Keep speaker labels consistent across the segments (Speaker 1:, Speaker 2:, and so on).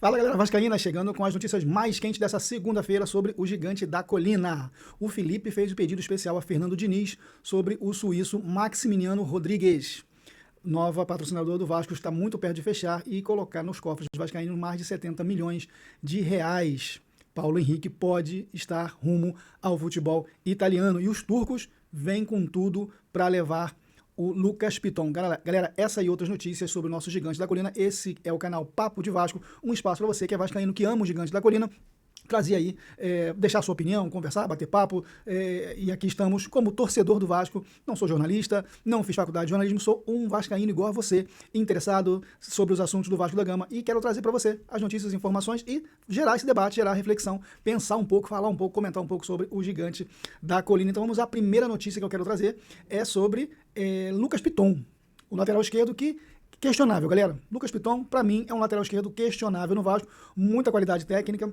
Speaker 1: Fala galera vascaína, chegando com as notícias mais quentes dessa segunda-feira sobre o Gigante da Colina. O Felipe fez o pedido especial a Fernando Diniz sobre o suíço Maximiliano Rodrigues. Nova patrocinador do Vasco, está muito perto de fechar e colocar nos cofres dos vascaínos mais de 70 milhões de reais. Paulo Henrique pode estar rumo ao futebol italiano e os turcos vêm com tudo para levar o Lucas Piton. Galera, essa e outras notícias sobre o nosso Gigante da Colina. Esse é o canal Papo de Vasco, um espaço para você que é vascaíno, que ama o Gigante da Colina, trazer aí, deixar sua opinião, conversar, bater papo, e aqui estamos como torcedor do Vasco. Não sou jornalista, não fiz faculdade de jornalismo, sou um vascaíno igual a você, interessado sobre os assuntos do Vasco da Gama, e quero trazer para você as notícias, informações e gerar esse debate, gerar reflexão, pensar um pouco, falar um pouco, comentar um pouco sobre o Gigante da Colina. Então vamos à primeira notícia que eu quero trazer, é sobre Lucas Piton, o lateral esquerdo que questionável, galera. Lucas Piton, para mim, é um lateral esquerdo questionável no Vasco, muita qualidade técnica,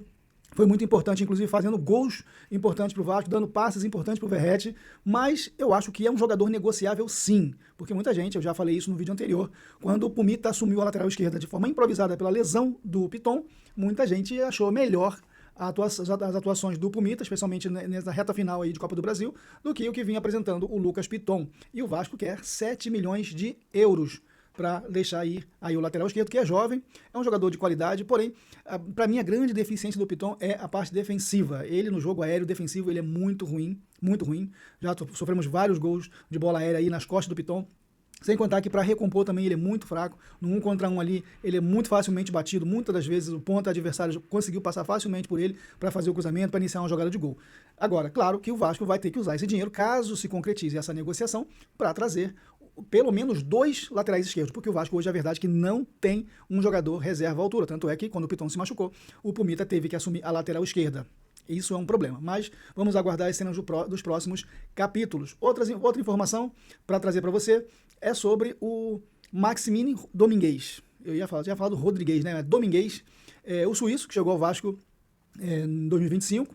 Speaker 1: foi muito importante, inclusive fazendo gols importantes para o Vasco, dando passes importantes para o Verratti, mas eu acho que é um jogador negociável sim, porque muita gente, eu já falei isso no vídeo anterior, quando o Pumita assumiu a lateral esquerda de forma improvisada pela lesão do Piton, muita gente achou melhor as atuações do Pumita, especialmente nessa reta final aí de Copa do Brasil, do que o que vinha apresentando o Lucas Piton. E o Vasco quer 7 milhões de euros para deixar ir aí o lateral esquerdo, que é jovem, é um jogador de qualidade, porém, para mim a grande deficiência do Piton é a parte defensiva. Ele no jogo aéreo defensivo, ele é muito ruim, muito ruim. Já sofremos vários gols de bola aérea aí nas costas do Piton. Sem contar que para recompor também ele é muito fraco. No 1 contra 1 ali, ele é muito facilmente batido. Muitas das vezes o ponta adversário conseguiu passar facilmente por ele para fazer o cruzamento, para iniciar uma jogada de gol. Agora, claro que o Vasco vai ter que usar esse dinheiro, caso se concretize essa negociação, para trazer pelo menos 2 laterais esquerdos, porque o Vasco hoje é a verdade que não tem um jogador reserva à altura. Tanto é que quando o Piton se machucou, o Pumita teve que assumir a lateral esquerda. Isso é um problema, mas vamos aguardar as cenas dos próximos capítulos. Outra informação para trazer para você é sobre o Maximiliano Domingues. Eu já falar do Rodrigues, né? Domingues, o suíço que chegou ao Vasco em 2025.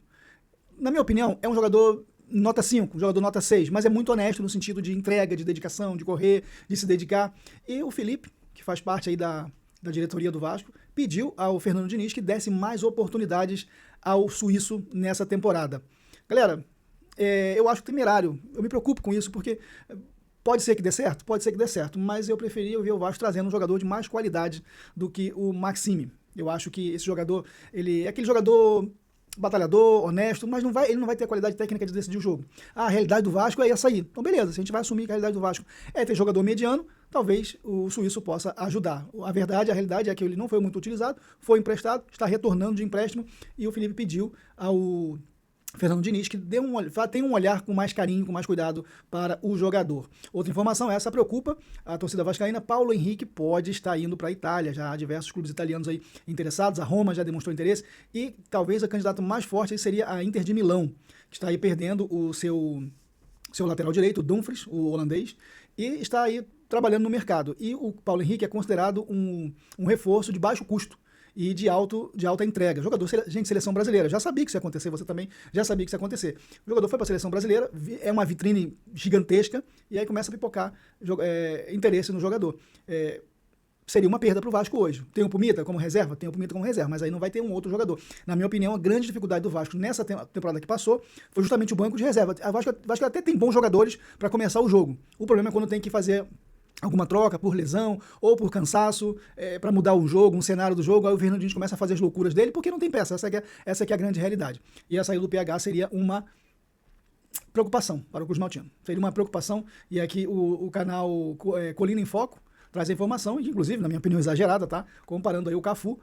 Speaker 1: Na minha opinião, é um jogador nota 5, um jogador nota 6, mas é muito honesto no sentido de entrega, de dedicação, de correr, de se dedicar. E o Felipe, que faz parte aí da diretoria do Vasco, pediu ao Fernando Diniz que desse mais oportunidades ao suíço nessa temporada. Galera, eu acho temerário, eu me preocupo com isso, porque pode ser que dê certo, mas eu preferia ver o Vasco trazendo um jogador de mais qualidade do que o Maxime. Eu acho que esse jogador, ele é aquele jogador batalhador, honesto, mas ele não vai ter a qualidade técnica de decidir o jogo. A realidade do Vasco é essa aí. Então, beleza, se a gente vai assumir que a realidade do Vasco é ter jogador mediano, talvez o suíço possa ajudar. A realidade é que ele não foi muito utilizado, foi emprestado, está retornando de empréstimo, e o Felipe pediu ao Fernando Diniz que tenha um olhar com mais carinho, com mais cuidado para o jogador. Outra informação, essa preocupa a torcida vascaína. Paulo Henrique pode estar indo para a Itália, já há diversos clubes italianos aí interessados, a Roma já demonstrou interesse, e talvez a candidata mais forte aí seria a Inter de Milão, que está aí perdendo o seu lateral direito, o Dumfries, o holandês, e está aí trabalhando no mercado. E o Paulo Henrique é considerado um reforço de baixo custo e de alta entrega. Jogador de seleção brasileira. Já sabia que isso ia acontecer, você também já sabia que isso ia acontecer. O jogador foi para a seleção brasileira, é uma vitrine gigantesca, e aí começa a pipocar interesse no jogador. Seria uma perda para o Vasco hoje. Tem o Pumita como reserva? Tem o Pumita como reserva, mas aí não vai ter um outro jogador. Na minha opinião, a grande dificuldade do Vasco nessa temporada que passou foi justamente o banco de reserva. O Vasco até tem bons jogadores para começar o jogo. O problema é quando tem que fazer alguma troca por lesão ou por cansaço, para mudar o jogo, um cenário do jogo, aí o Fernando Diniz começa a fazer as loucuras dele, porque não tem peça. Essa é a grande realidade. E a saída do PH seria uma preocupação para o Cruz Maltino. Seria uma preocupação, e aqui o canal Colina em Foco traz a informação, inclusive, na minha opinião exagerada, tá? Comparando aí o Cafu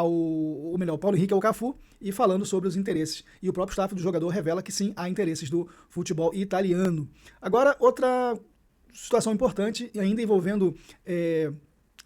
Speaker 1: o Paulo Henrique ao Cafu, e falando sobre os interesses. E o próprio staff do jogador revela que sim, há interesses do futebol italiano. Agora, outra situação importante, ainda envolvendo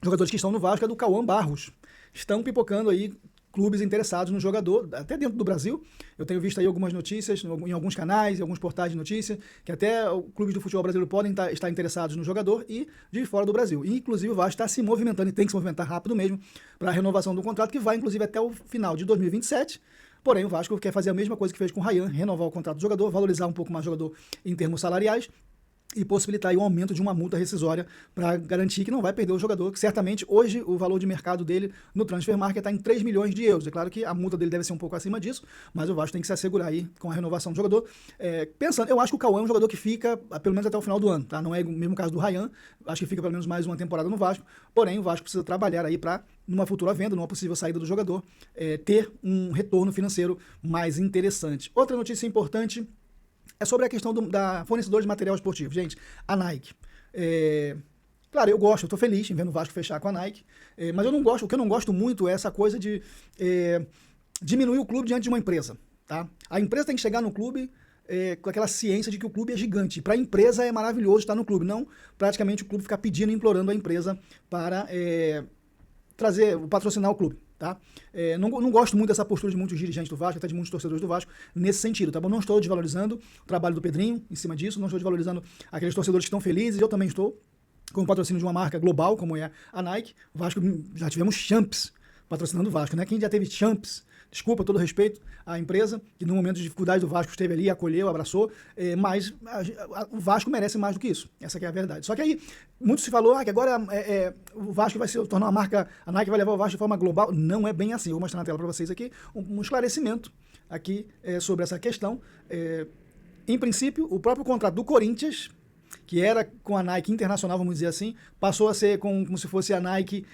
Speaker 1: jogadores que estão no Vasco, é do Cauã Barros. Estão pipocando aí clubes interessados no jogador, até dentro do Brasil. Eu tenho visto aí algumas notícias em alguns canais, em alguns portais de notícia, que até clubes do futebol brasileiro podem estar interessados no jogador, e de fora do Brasil. E, inclusive, o Vasco está se movimentando, e tem que se movimentar rápido mesmo, para a renovação do contrato, que vai, inclusive, até o final de 2027. Porém, o Vasco quer fazer a mesma coisa que fez com o Ryan, renovar o contrato do jogador, valorizar um pouco mais o jogador em termos salariais, e possibilitar aí o aumento de uma multa rescisória para garantir que não vai perder o jogador, que certamente hoje o valor de mercado dele no Transfer Market está em 3 milhões de euros. É claro que a multa dele deve ser um pouco acima disso, mas o Vasco tem que se assegurar aí com a renovação do jogador. Pensando, eu acho que o Cauã é um jogador que fica pelo menos até o final do ano, tá? Não é o mesmo caso do Ryan, acho que fica pelo menos mais uma temporada no Vasco, porém o Vasco precisa trabalhar aí para, numa futura venda, numa possível saída do jogador, ter um retorno financeiro mais interessante. Outra notícia importante é sobre a questão da fornecedora de material esportivo. Gente, a Nike. Claro, eu estou feliz em vendo o Vasco fechar com a Nike, mas o que eu não gosto muito é essa coisa de diminuir o clube diante de uma empresa. Tá? A empresa tem que chegar no clube com aquela ciência de que o clube é gigante. Para a empresa é maravilhoso estar no clube, não praticamente o clube ficar pedindo e implorando a empresa para patrocinar o clube. Tá? Não gosto muito dessa postura de muitos dirigentes do Vasco, até de muitos torcedores do Vasco, nesse sentido, tá bom? Não estou desvalorizando o trabalho do Pedrinho em cima disso, não estou desvalorizando aqueles torcedores que estão felizes, eu também estou com o patrocínio de uma marca global, como é a Nike. O Vasco, já tivemos Champs patrocinando o Vasco, né? Quem já teve Champs, desculpa, todo respeito à empresa, que no momento de dificuldade do Vasco esteve ali, acolheu, abraçou, mas o Vasco merece mais do que isso. Essa que é a verdade. Só que aí, muito se falou que agora o Vasco vai se tornar uma marca, a Nike vai levar o Vasco de forma global. Não é bem assim. Eu vou mostrar na tela para vocês aqui um esclarecimento aqui sobre essa questão. Em princípio, o próprio contrato do Corinthians, que era com a Nike Internacional, vamos dizer assim, passou a ser como se fosse a Nike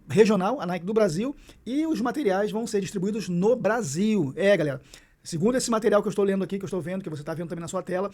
Speaker 1: regional, a Nike do Brasil, e os materiais vão ser distribuídos no Brasil. Galera, segundo esse material que eu estou lendo aqui, que eu estou vendo, que você está vendo também na sua tela,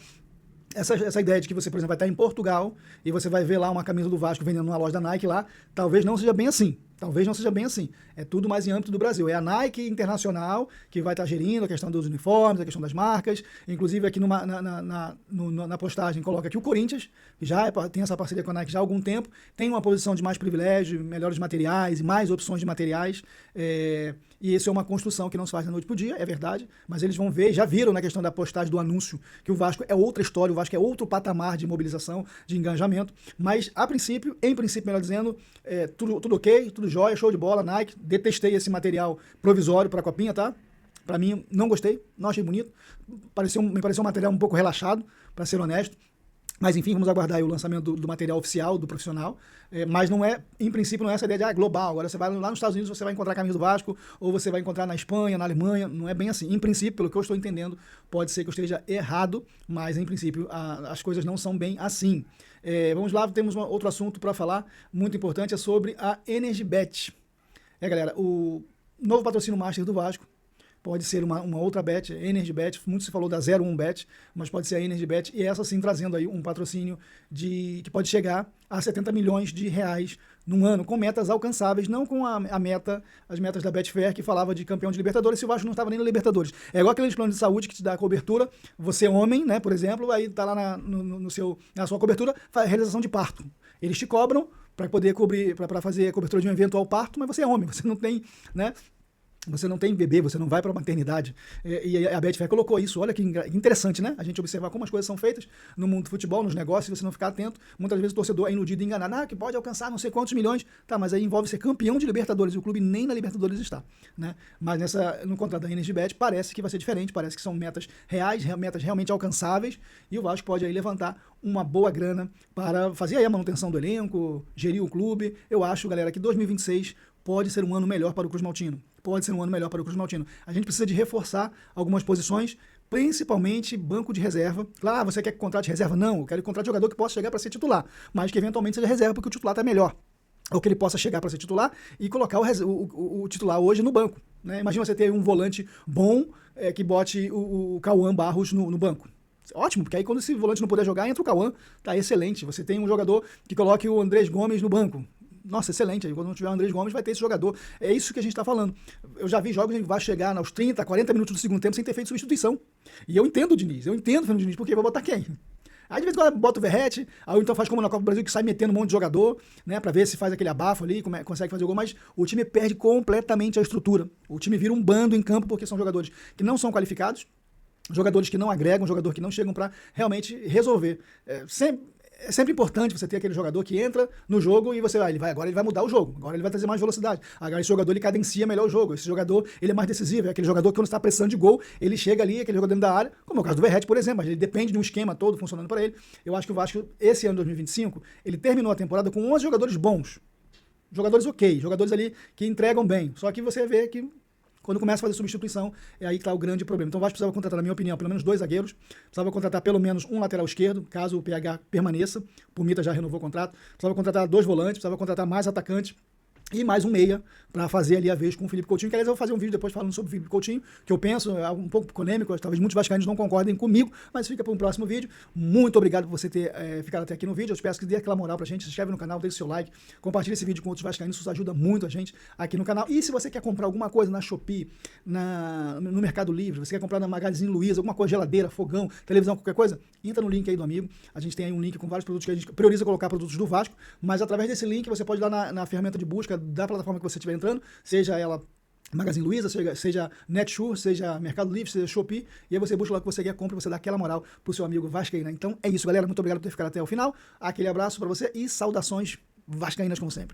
Speaker 1: essa ideia de que você, por exemplo, vai estar em Portugal e você vai ver lá uma camisa do Vasco vendendo numa loja da Nike lá, talvez não seja bem assim. Talvez não seja bem assim. É tudo mais em âmbito do Brasil. É a Nike Internacional que vai estar gerindo a questão dos uniformes, a questão das marcas. Inclusive, aqui na postagem coloca aqui o Corinthians, que já tem essa parceria com a Nike já há algum tempo, tem uma posição de mais privilégio, melhores materiais e mais opções de materiais. E isso é uma construção que não se faz da noite para o dia, é verdade, mas eles vão ver, já viram na questão da postagem do anúncio, que o Vasco é outra história, o Vasco é outro patamar de mobilização, de engajamento. Mas, em princípio, melhor dizendo, tudo ok, tudo jóia, show de bola, Nike. Detestei esse material provisório para a Copinha, tá? Para mim, não gostei, não achei bonito. Me pareceu um material um pouco relaxado, para ser honesto. Mas, enfim, vamos aguardar aí o lançamento do material oficial, do profissional. Mas não é, em princípio, não é essa ideia de global. Agora você vai lá nos Estados Unidos, você vai encontrar a camisa do Vasco, ou você vai encontrar na Espanha, na Alemanha. Não é bem assim. Em princípio, pelo que eu estou entendendo, pode ser que eu esteja errado, mas, em princípio, as coisas não são bem assim. Vamos lá, temos outro assunto para falar, muito importante, é sobre a EnergyBet. Galera, o novo patrocínio master do Vasco pode ser uma outra bet, EnergyBet, muito se falou da 01Bet, mas pode ser a EnergyBet, e essa sim trazendo aí um patrocínio que pode chegar a 70 milhões de reais num ano, com metas alcançáveis, não com as metas da Betfair, que falava de campeão de Libertadores, se o Vasco não estava nem na Libertadores. É igual aqueles planos de saúde que te dá cobertura, você é homem, né, por exemplo, aí tá lá na sua cobertura, faz realização de parto. Eles te cobram para poder cobrir, para fazer a cobertura de um eventual parto, mas você é homem, você não tem, né? Você não tem bebê, você não vai para a maternidade. E a Betfair colocou isso. Olha que interessante, né? A gente observar como as coisas são feitas no mundo do futebol, nos negócios, você não ficar atento. Muitas vezes o torcedor é iludido e enganado. Que pode alcançar não sei quantos milhões. Tá, mas aí envolve ser campeão de Libertadores. E o clube nem na Libertadores está. Né? Mas no contrato da EnergyBet parece que vai ser diferente. Parece que são metas reais, metas realmente alcançáveis. E o Vasco pode aí levantar uma boa grana para fazer aí a manutenção do elenco, gerir o clube. Eu acho, galera, que 2026 pode ser um ano melhor para o Cruz Maltino. Pode ser um ano melhor para o Cruz Maltino. A gente precisa de reforçar algumas posições, principalmente banco de reserva. Claro, você quer que contrate reserva? Não, eu quero que contrate jogador que possa chegar para ser titular, mas que eventualmente seja reserva porque o titular está melhor. Ou que ele possa chegar para ser titular e colocar o titular hoje no banco. Né? Imagina você ter um volante bom que bote o Cauã Barros no banco. Ótimo, porque aí quando esse volante não puder jogar, entra o Cauã, tá excelente. Você tem um jogador que coloque o Andrés Gomes no banco. Nossa, excelente. Aí quando não tiver o Andrés Gomes, vai ter esse jogador. É isso que a gente está falando. Eu já vi jogos em que vai chegar aos 30, 40 minutos do segundo tempo sem ter feito substituição. E eu entendo o Diniz, eu entendo o Fernando Diniz, porque vai botar quem? Aí de vez em quando bota o Verratti, aí então faz como na Copa do Brasil, que sai metendo um monte de jogador, né, pra ver se faz aquele abafo ali, consegue fazer o gol, mas o time perde completamente a estrutura. O time vira um bando em campo, porque são jogadores que não são qualificados, jogadores que não agregam, jogadores que não chegam para realmente resolver. é sempre importante você ter aquele jogador que entra no jogo e você vai, agora ele vai mudar o jogo, agora ele vai trazer mais velocidade, agora esse jogador ele cadencia melhor o jogo, esse jogador ele é mais decisivo, é aquele jogador que quando está precisando de gol, ele chega ali, aquele jogador dentro da área, como é o caso do Verratti, por exemplo, mas ele depende de um esquema todo funcionando para ele. Eu acho que o Vasco, esse ano 2025, ele terminou a temporada com 11 jogadores bons, jogadores ok, jogadores ali que entregam bem, só que você vê que quando começa a fazer substituição, é aí que está o grande problema. Então o Vasco precisava contratar, na minha opinião, pelo menos 2 zagueiros, precisava contratar pelo menos um lateral esquerdo, caso o PH permaneça, o Mita já renovou o contrato, precisava contratar 2 volantes, precisava contratar mais atacantes, e mais um meia para fazer ali a vez com o Felipe Coutinho, que aliás eu vou fazer um vídeo depois falando sobre o Felipe Coutinho, que eu penso é um pouco polêmico, talvez muitos vascaínos não concordem comigo, mas fica para um próximo vídeo. Muito obrigado por você ter ficado até aqui no vídeo, eu espero que dê aquela moral pra gente, se inscreve no canal, deixe seu like, compartilhe esse vídeo com outros vascaínos, isso ajuda muito a gente aqui no canal. E se você quer comprar alguma coisa na Shopee, no Mercado Livre, você quer comprar na Magazine Luiza, alguma coisa, geladeira, fogão, televisão, qualquer coisa, entra no link aí do amigo, a gente tem aí um link com vários produtos que a gente prioriza colocar produtos do Vasco, mas através desse link você pode ir lá na ferramenta de busca da plataforma que você estiver entrando, seja ela Magazine Luiza, seja Netshoes, seja Mercado Livre, seja Shopee, e aí você busca lá o que você quer, compra, você dá aquela moral pro seu amigo vascaíno. Então é isso, galera, muito obrigado por ter ficado até o final, aquele abraço para você e saudações vascaínas como sempre.